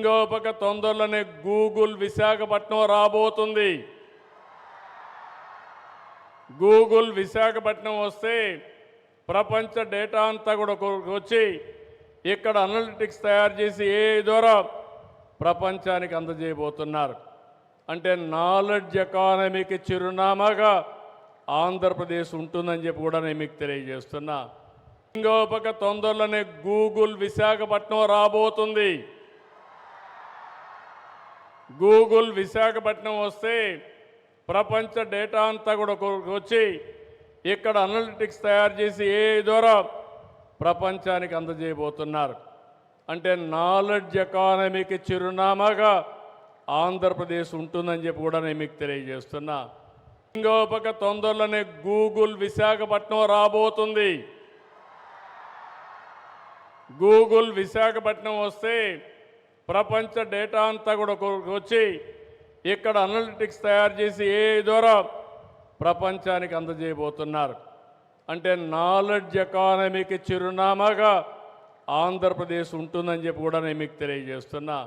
ఇంకో పక్క తొందరలోనే గూగుల్ విశాఖపట్నం రాబోతుంది. గూగుల్ విశాఖపట్నం వస్తే ప్రపంచ డేటా అంతా కూడా వచ్చి ఇక్కడ అనలిటిక్స్ తయారు చేసి AI ద్వారా ప్రపంచానికి అందజేయబోతున్నారు. అంటే నాలెడ్జ్ ఎకానమీకి చిరునామాగా ఆంధ్రప్రదేశ్ ఉంటుందని చెప్పి కూడా నేను మీకు తెలియజేస్తున్నా. ఇంకో పక్క తొందరలోనే గూగుల్ విశాఖపట్నం రాబోతుంది. గూగుల్ విశాఖపట్నం వస్తే ప్రపంచ డేటా అంతా కూడా వచ్చి ఇక్కడ అనలిటిక్స్ తయారు చేసి AI ద్వారా ప్రపంచానికి అందజేయబోతున్నారు. అంటే నాలెడ్జ్ ఎకానమీకి చిరునామాగా ఆంధ్రప్రదేశ్ ఉంటుందని చెప్పి కూడా నేను మీకు తెలియజేస్తున్నా. ఇంకో పక్క తొందరలోనే గూగుల్ విశాఖపట్నం రాబోతుంది. గూగుల్ విశాఖపట్నం వస్తే ప్రపంచ డేటా అంతా కూడా వచ్చి ఇక్కడ అనలిటిక్స్ తయారు చేసి AI ద్వారా ప్రపంచానికి అందజేయబోతున్నారు. అంటే నాలెడ్జ్ ఎకానమీకి చిరునామాగా ఆంధ్రప్రదేశ్ ఉంటుందని చెప్పి కూడా నేను మీకు తెలియజేస్తున్నా.